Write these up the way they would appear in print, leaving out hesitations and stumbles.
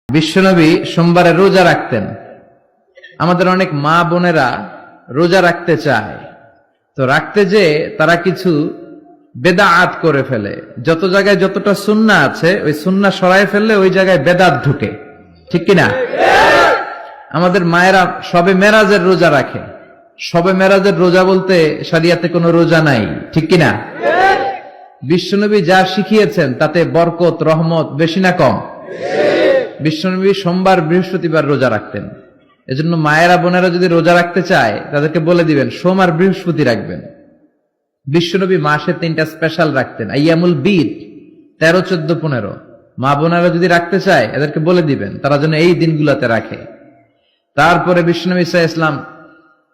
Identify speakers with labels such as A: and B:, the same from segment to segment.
A: বিশ্বনবী সোমবারে রোজা রাখতেন। আমাদের অনেক মা বোনেরা রোজা রাখতে চায়, তো রাখতে যে তারা কিছু বেদাত করে ফেলে। যত জায়গায় যতটা সুন্নাহ আছে ওই সুন্নাহ সরায় ফেললে ওই জায়গায় বেদাত ঢুকে, ঠিক কিনা? আমাদের মায়েরা শবে মেরাজের রোজা রাখে। শবে মেরাজের রোজা বলতে শরিয়াতে কোনো রোজা নাই, ঠিক কিনা? বিশ্বনবী যা শিখিয়েছেন তাতে বরকত রহমত বেশি না কম? বিশ্বনবী সোমবার বৃহস্পতিবার রোজা রাখতেন। এজন্য মায়েরা বোনেরা যদি রোজা রাখতে চায় তাদেরকে বলে দিবেন সোম আর বৃহস্পতি রাখবেন। বিশ্বনবী মাসে 3টা স্পেশাল রাখতেন, আইয়ামুল বীর 13, 14, 15। মা বোনেরা যদি রাখতে চায় এদেরকে বলে দিবেন তারা যেন এই দিনগুলোতে রাখে। তারপরে বিশ্বনবী সাল্লাল্লাহু আলাইহি ওয়াসাল্লাম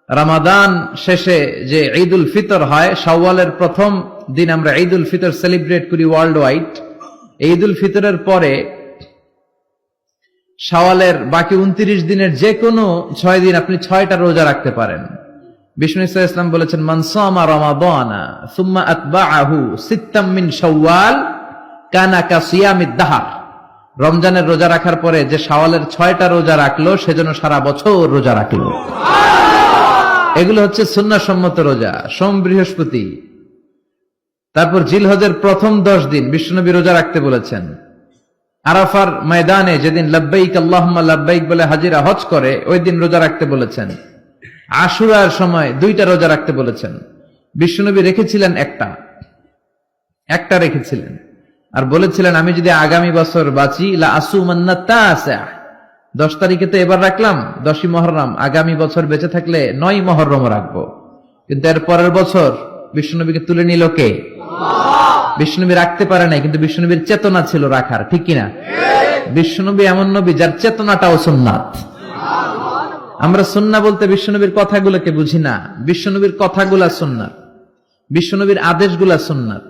A: রমাদান শেষে যে ঈদুল ফিতর হয়, শাওয়ালের প্রথম দিন আমরা ঈদুল ফিতর সেলিব্রেট করি ওয়ার্ল্ড ওয়াইড। ঈদুল ফিতরের পরে শাওয়ালের বাকি 29 দিনের যে কোনো 6 দিন আপনি 6টা রোজা রাখতে পারেন। বিষ্ণু ইসলাম বলেছেন, মান সামা রমাদানা সুম্মা আতবাআহু সিত্তাম মিন শাওয়াল কানা কাসিয়ামিদ দাহর। রমজানের রোজা রাখার পরে যে শাওয়ালের 6টা রোজা রাখলো সেজন্য সারা বছর রোজা রাখলো। এগুলো হচ্ছে সুন্নাহ সম্মত রোজা, সোম বৃহস্পতি। তারপর জিলহজের প্রথম 10 দিন বিশ্বনবী রোজা রাখতে বলেছেন। আরাফার ময়দানে যেদিন লাব্বাইক আল্লাহুম্মা লাব্বাইক বলে হাজিরা হজ করে ওই দিন রোজা রাখতে বলেছেন। আশুরার সময় 2টা রোজা রাখতে বলেছেন। বিশ্বনবী রেখেছিলেন একটা রেখেছিলেন আর বলেছিলেন, আমি যদি আগামী বছর বাঁচি লা আসুমান্না তাসা। 10 তারিখে তো এবার রাখলাম 10ই মুহররম, আগামী বছর বেঁচে থাকলে 9ই মুহররম রাখবো। কিন্তু এর পরের বছর বিশ্বনবীকে তুলে নিল কে? বিশ্বনবী রাখতে পারে নাই, কিন্তু বিশ্বনবীর চেতনা ছিল রাখার, ঠিক কিনা? বিশ্বনবী এমন নবী যার চেতনাটাও সুন্নাত। আমরা সুন্নাহ বলতে বিশ্বনবীর কথাগুলোকে বুঝি না। বিশ্বনবীর কথাগুলা সুন্নাত, বিশ্বনবীর আদেশগুলা সুন্নাত,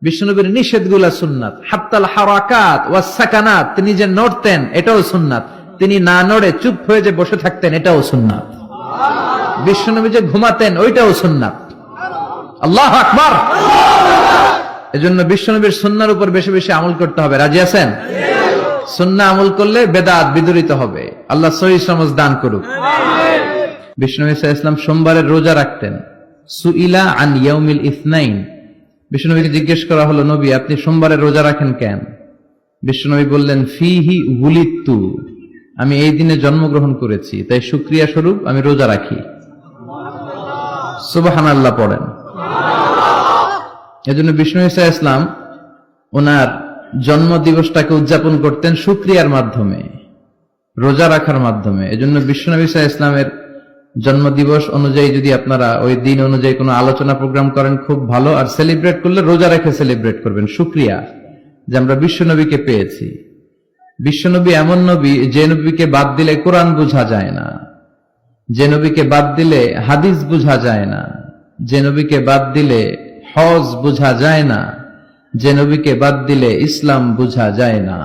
A: বিশ্বনবীর নিষেধগুলা সুন্নাত। হাত্তাল হারাকাত ওয়াস সাকানাত, তিনি যে নড়তেন এটাও সুন্নাত। তিনি না নড়ে চুপ হয়ে যে বসে থাকতেন এটাও সুন্নাত। বিশ্বনবী যে ঘুমাতেন ওইটাও সুন্নাত। আল্লাহু আকবার। এজন্য বিশ্বনবীর সুন্নাহর উপর বেশি বেশি আমল করতে হবে। রাজি আছেন? সুন্নাহ আমল করলে বেদাত বিদরিত হবে। আল্লাহ সহিহ সমঝ দান করুক। বিশ্বনবী সাল্লাল্লাহু আলাইহি ওয়াসাল্লাম সোমবারের রোজা রাখতেন। সুইলা আন ইয়াউমিল ইসনাইন, বিশ্বনবীকে জিজ্ঞেস করা হলো, নবী আপনি সোমবারের রোজা রাখেন কেন? বিশ্বনবী বললেন, ফিহি উলিদতু, আমি এই দিনে জন্মগ্রহণ করেছি তাই শুকরিয়া স্বরূপ আমি রোজা রাখি। সুবহানাল্লাহ পড়েন। এজন্য বিষ্ণু ঈসা ইসলাম ওনার জন্ম দিবসটাকে উদযাপন করতেন শুকরিয়ার মাধ্যমে, রোজা রাখার মাধ্যমে। এজন্য বিশ্বনবী ঈসা ইসলামের জন্ম দিবস অনুযায়ী যদি আপনারা ওই দিন অনুযায়ী কোনো আলোচনা প্রোগ্রাম করেন খুব ভালো। আর সেলিব্রেট করলে রোজা রেখে সেলিব্রেট করবেন, শুকরিয়া যে আমরা বিশ্বনবীকে পেয়েছি। বিশ্বনবী এমন নবী যে নবীকে বাদ দিলে কোরআন বোঝা যায় না, যে নবীকে বাদ দিলে হাদিস বোঝা যায় না, যে নবীকে বাদ দিলে হজ বোঝা যায় না, যে নবীকে বাদ দিলে ইসলাম বোঝা যায় না।